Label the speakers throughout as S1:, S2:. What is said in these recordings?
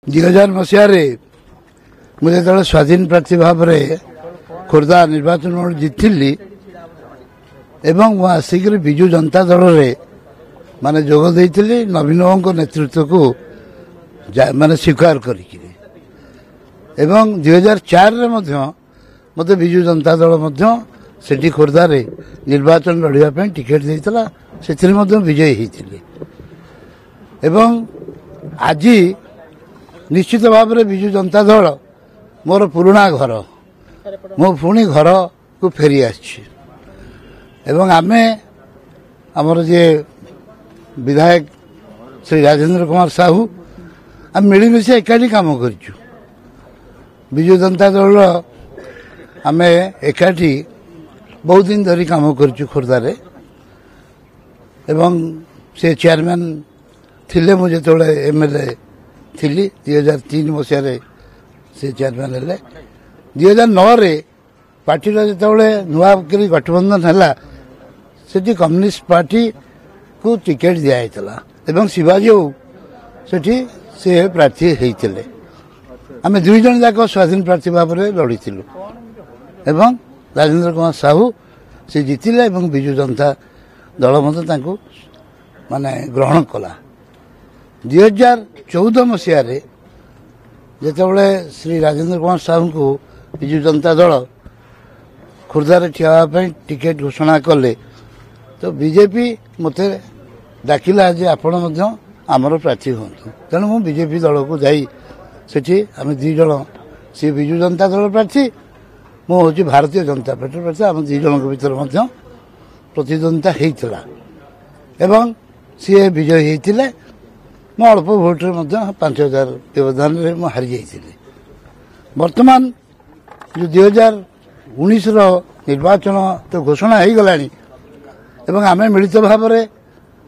S1: 2000 ମସିହାରେ ମୁଁ ଯେତେବେଳେ ସ୍ୱାଧୀନ ପ୍ରାର୍ଥୀ ଭାବରେ ଖୋର୍ଦ୍ଧା ନିର୍ବାଚନ ଜିତିଲି ଏବଂ ମୁଁ ଆସିକରି ବିଜୁ ଜନତା ଦଳରେ ମାନେ ଯୋଗ ଦେଇଥିଲି ନବୀନ ବାବୁଙ୍କ ନେତୃତ୍ୱକୁ ମାନେ ସ୍ୱୀକାର କରିକିରି ଏବଂ 2004ରେ ମଧ୍ୟ ମୋତେ ବିଜୁ ଜନତା ଦଳ ମଧ୍ୟ ସେଠି ଖୋର୍ଦ୍ଧାରେ ନିର୍ବାଚନ ଲଢ଼ିବା ପାଇଁ ଟିକେଟ୍ ଦେଇଥିଲା, ସେଥିରେ ମଧ୍ୟ ବିଜୟୀ ହୋଇଥିଲି ଏବଂ ଆଜି ନିଶ୍ଚିତ ଭାବରେ ବିଜୁ ଜନତା ଦଳ ମୋର ପୁରୁଣା ଘର, ମୁଁ ପୁଣି ଘରକୁ ଫେରି ଆସିଛି ଏବଂ ଆମେ ଆମର ଯିଏ ବିଧାୟକ ଶ୍ରୀ ରାଜେନ୍ଦ୍ର କୁମାର ସାହୁ ଆମେ ମିଳିମିଶି ଏକାଠି କାମ କରିଛୁ। ବିଜୁ ଜନତା ଦଳର ଆମେ ଏକାଠି ବହୁତ ଦିନ ଧରି କାମ କରିଛୁ ଖୋର୍ଦ୍ଧାରେ ଏବଂ ସେ ଚେୟାରମ୍ୟାନ୍ ଥିଲେ, ମୁଁ ଯେତେବେଳେ MLA ଥିଲି 2003 ମସିହାରେ ସେ ଚେୟାରମ୍ୟାନ୍ ହେଲେ। 2009ରେ ପାର୍ଟିର ଯେତେବେଳେ ନୂଆ କରି ଗଠବନ୍ଧନ ହେଲା ସେଠି କମ୍ୟୁନିଷ୍ଟ ପାର୍ଟିକୁ ଟିକେଟ୍ ଦିଆଯାଇଥିଲା ଏବଂ ଶିବାଜୀ ବାବୁ ସେଠି ସେ ପ୍ରାର୍ଥୀ ହେଇଥିଲେ। ଆମେ ଦୁଇ ଜଣ ଯାକ ସ୍ୱାଧୀନ ପ୍ରାର୍ଥୀ ଭାବରେ ଲଢ଼ିଥିଲୁ ଏବଂ ରାଜେନ୍ଦ୍ର କୁମାର ସାହୁ ସେ ଜିତିଲେ ଏବଂ ବିଜୁ ଜନତା ଦଳ ମଧ୍ୟ ତାଙ୍କୁ ମାନେ ଗ୍ରହଣ କଲା। 2014 ମସିହାରେ ଯେତେବେଳେ ଶ୍ରୀ ରାଜେନ୍ଦ୍ର କୁମାର ସାହୁଙ୍କୁ ବିଜୁ ଜନତା ଦଳ ଖୋର୍ଦ୍ଧାରେ ଠିଆ ହେବା ପାଇଁ ଟିକେଟ୍ ଘୋଷଣା କଲେ ତ ବିଜେପି ମୋତେ ଡାକିଲା ଯେ ଆପଣ ମଧ୍ୟ ଆମର ପ୍ରାର୍ଥୀ ହୁଅନ୍ତୁ। ତେଣୁ ମୁଁ ବିଜେପି ଦଳକୁ ଯାଇ ସେଠି ଆମେ ଦୁଇ ଜଣ, ସିଏ ବିଜୁ ଜନତା ଦଳ ପ୍ରାର୍ଥୀ, ମୁଁ ହେଉଛି ଭାରତୀୟ ଜନତା ପାର୍ଟିର ପ୍ରାର୍ଥୀ, ଆମ ଦୁଇ ଜଣଙ୍କ ଭିତରେ ମଧ୍ୟ ପ୍ରତିଦ୍ୱନ୍ଦିତା ହେଇଥିଲା ଏବଂ ସିଏ ବିଜୟୀ ହେଇଥିଲେ। ମୁଁ ଅଳ୍ପ ଭୋଟରେ ମଧ୍ୟ 5000 ବ୍ୟବଧାନରେ ମୁଁ ହାରିଯାଇଥିଲି। ବର୍ତ୍ତମାନ ଯେଉଁ 2019ର ନିର୍ବାଚନ ତ ଘୋଷଣା ହେଇଗଲାଣି ଏବଂ ଆମେ ମିଳିତ ଭାବରେ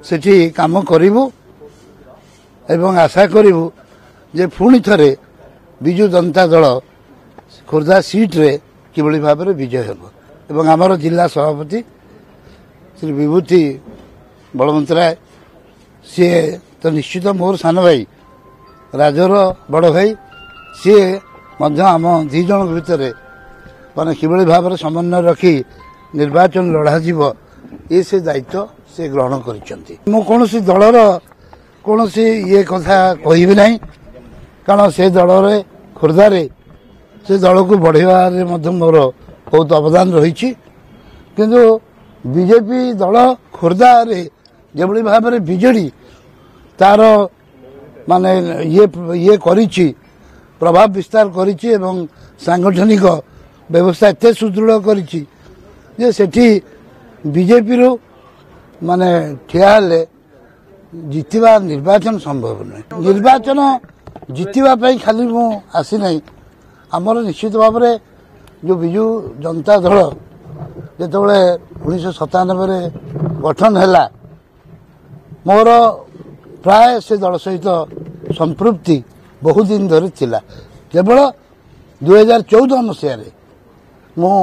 S1: ସେଠି କାମ କରିବୁ ଏବଂ ଆଶା କରିବୁ ଯେ ପୁଣି ଥରେ ବିଜୁ ଜନତା ଦଳ ଖୋର୍ଦ୍ଧା ସିଟ୍ରେ କିଭଳି ଭାବରେ ବିଜୟ ହେବ ଏବଂ ଆମର ଜିଲ୍ଲା ସଭାପତି ଶ୍ରୀ ବିଭୂତି ବଳବନ୍ତ ରାୟ ସିଏ ତ ନିଶ୍ଚିତ ମୋର ସାନ ଭାଇ, ରାଜର ବଡ଼ ଭାଇ, ସିଏ ମଧ୍ୟ ଆମ ଦୁଇ ଜଣଙ୍କ ଭିତରେ ମାନେ କିଭଳି ଭାବରେ ସମନ୍ୱୟ ରଖି ନିର୍ବାଚନ ଲଢ଼ାଯିବ ଏ ସେ ଦାୟିତ୍ୱ ସେ ଗ୍ରହଣ କରିଛନ୍ତି। ମୁଁ କୌଣସି ଦଳର କୌଣସି ଇଏ କଥା କହିବି ନାହିଁ, କାରଣ ସେ ଦଳରେ ଖୋର୍ଦ୍ଧାରେ ସେ ଦଳକୁ ବଢ଼େଇବାରେ ମଧ୍ୟ ମୋର ବହୁତ ଅବଦାନ ରହିଛି। କିନ୍ତୁ ବିଜେପି ଦଳ ଖୋର୍ଦ୍ଧାରେ ଯେଭଳି ଭାବରେ ବିଜେଡି ତାର ମାନେ ଇଏ କରିଛି, ପ୍ରଭାବ ବିସ୍ତାର କରିଛି ଏବଂ ସାଂଗଠନିକ ବ୍ୟବସ୍ଥା ଏତେ ସୁଦୃଢ଼ କରିଛି ଯେ ସେଠି ବିଜେପିରୁ ମାନେ ଠିଆ ହେଲେ ଜିତିବା ନିର୍ବାଚନ ସମ୍ଭବ ନୁହେଁ। ନିର୍ବାଚନ ଜିତିବା ପାଇଁ ଖାଲି ମୁଁ ଆସିନାହିଁ, ଆମର ନିଶ୍ଚିତ ଭାବରେ ଯେଉଁ ବିଜୁ ଜନତା ଦଳ ଯେତେବେଳେ 1997ରେ ଗଠନ ହେଲା ମୋର ପ୍ରାୟ ସେ ଦଳ ସହିତ ସମ୍ପୃକ୍ତି ବହୁତ ଦିନ ଧରି ଥିଲା। କେବଳ 2014 ମସିହାରେ ମୁଁ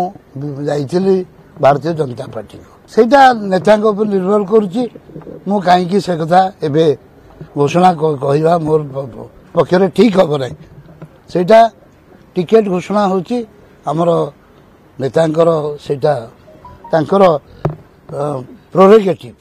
S1: ଯାଇଥିଲି ଭାରତୀୟ ଜନତା ପାର୍ଟିକୁ। ସେଇଟା ନେତାଙ୍କ ଉପରେ ନିର୍ଭର କରୁଛି, ମୁଁ କାହିଁକି ସେ କଥା ଏବେ ଘୋଷଣା କହିବା ମୋର ପକ୍ଷରେ ଠିକ୍ ହେବ ନାହିଁ। ସେଇଟା ଟିକେଟ୍ ଘୋଷଣା ହେଉଛି ଆମର ନେତାଙ୍କର, ସେଇଟା ତାଙ୍କର ପ୍ରୋରୋଗେଟିଭ୍।